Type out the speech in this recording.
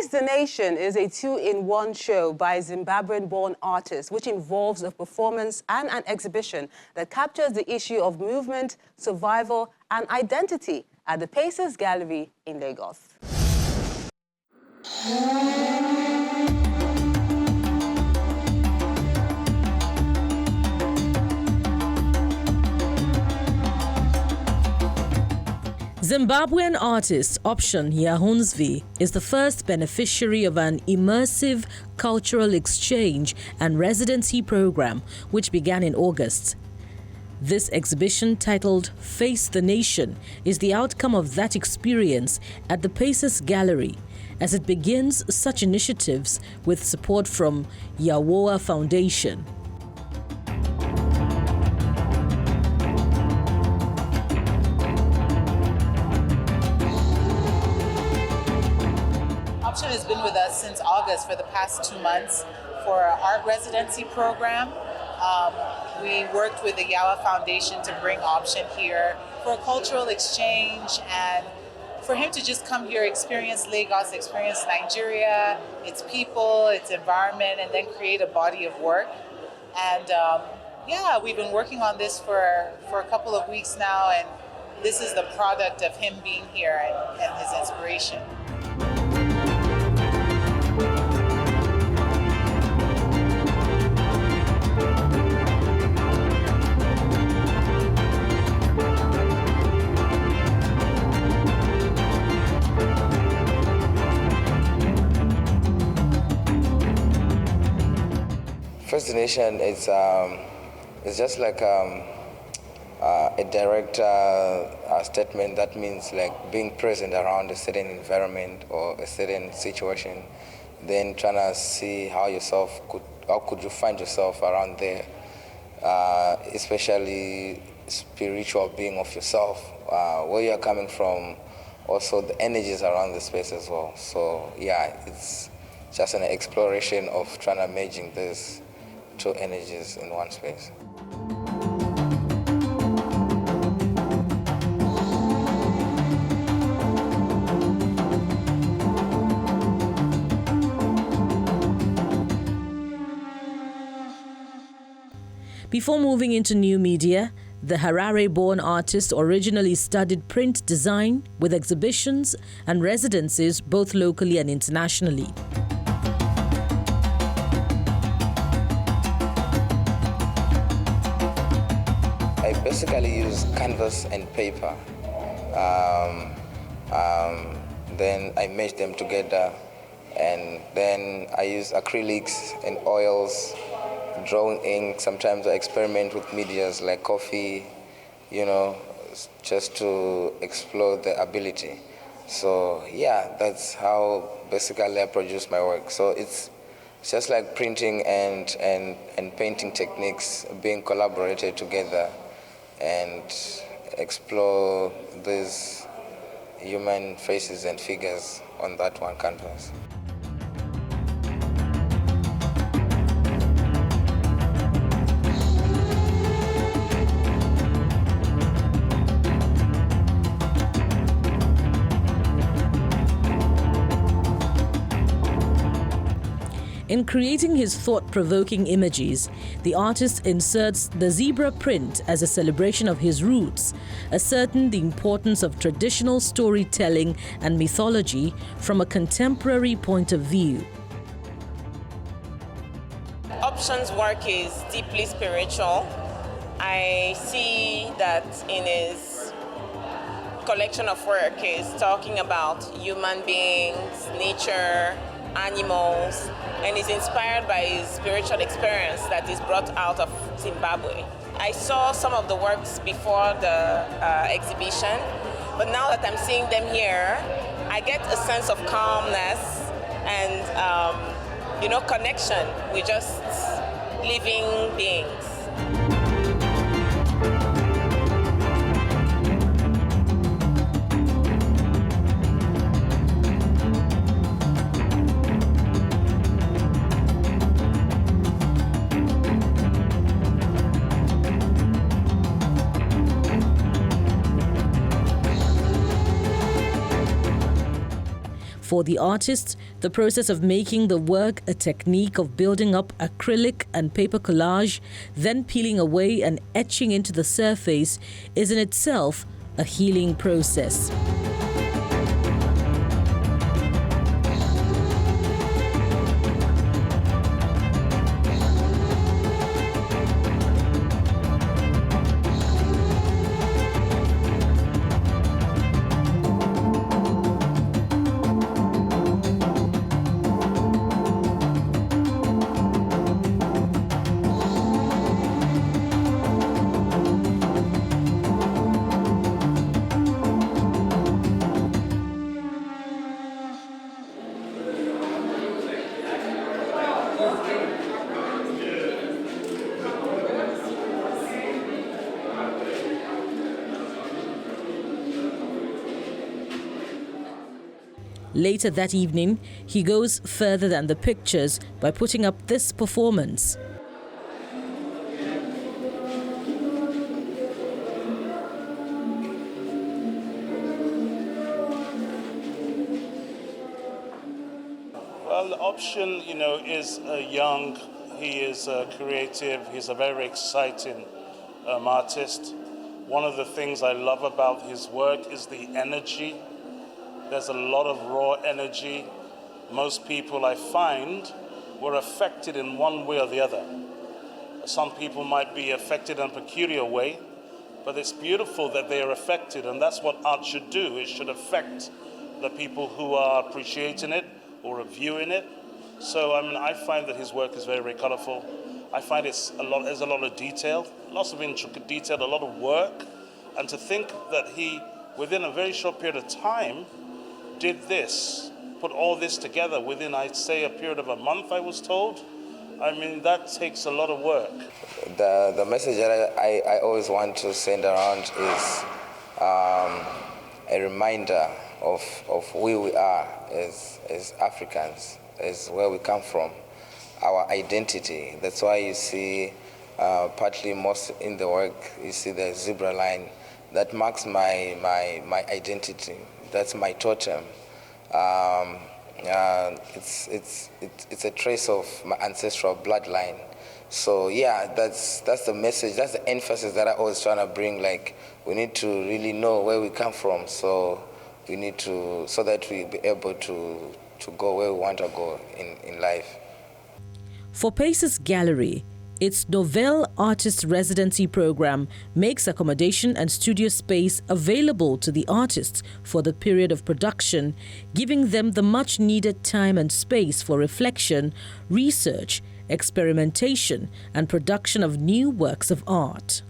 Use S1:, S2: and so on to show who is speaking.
S1: Face the Nation is a two-in-one show by Zimbabwean-born artists, which involves a performance and an exhibition that captures the issue of movement, survival, and identity at the Pacers Gallery in Lagos.
S2: Zimbabwean artist Option Yahunzvi is the first beneficiary of an immersive cultural exchange and residency program which began in August. This exhibition, titled Face the Nation, is the outcome of that experience at the Pacers Gallery as it begins such initiatives with support from Yawoa Foundation.
S3: Option has been with us since August for the past 2 months for our art residency program. We worked with the Yawoa Foundation to bring Option here for a cultural exchange and for him to just come here, experience Lagos, experience Nigeria, its people, its environment, and then create a body of work. And yeah, we've been working on this for a couple of weeks now, and this is the product of him being here and his inspiration.
S4: Face the Nation is just like a direct statement that means like being present around a certain environment or a certain situation, then trying to see how could you find yourself around there, especially spiritual being of yourself, where you're coming from, also the energies around the space as well. So yeah, it's just an exploration of trying to merging these two energies in one space.
S2: Before moving into new media, the Harare-born artist originally studied print design with exhibitions and residencies both locally and internationally.
S4: I basically use canvas and paper. Then I mesh them together, and then I use acrylics and oils, drawing ink. Sometimes I experiment with medias like coffee, just to explore the ability. So yeah, that's how basically I produce my work. So it's just like printing and painting techniques being collaborated together and explore these human faces and figures on that one canvas.
S2: In creating his thought-provoking images, the artist inserts the zebra print as a celebration of his roots, asserting the importance of traditional storytelling and mythology from a contemporary point of view.
S5: Option's work is deeply spiritual. I see that in his collection of work is talking about human beings, nature, animals, and is inspired by his spiritual experience that is brought out of Zimbabwe. I saw some of the works before the exhibition, but now that I'm seeing them here, I get a sense of calmness and connection with just living beings.
S2: For the artists, the process of making the work a technique of building up acrylic and paper collage, then peeling away and etching into the surface is in itself a healing process. Later that evening, he goes further than the pictures by putting up this performance.
S6: Well, Option, is young, he is creative, he's a very exciting artist. One of the things I love about his work is the energy. There's a lot of raw energy. Most people, I find, were affected in one way or the other. Some people might be affected in a peculiar way, but it's beautiful that they are affected, and that's what art should do. It should affect the people who are appreciating it or viewing it. So, I find that his work is very, very colorful. I find there's a lot of detail, lots of intricate detail, a lot of work. And to think that he, within a very short period of time, did this, put all this together within, I'd say, a period of a month, I was told. That takes a lot of work.
S4: The message that I always want to send around is a reminder of who we are as Africans, as where we come from, our identity. That's why you see partly most in the work, you see the zebra line. That marks my identity. That's my totem. It's a trace of my ancestral bloodline. So yeah, that's the message. That's the emphasis that I always trying to bring. Like, we need to really know where we come from. So we need to, so that we be able to go where we want to go in life.
S2: For Paces Gallery, its Novel Artist Residency program makes accommodation and studio space available to the artists for the period of production, giving them the much-needed time and space for reflection, research, experimentation, and production of new works of art.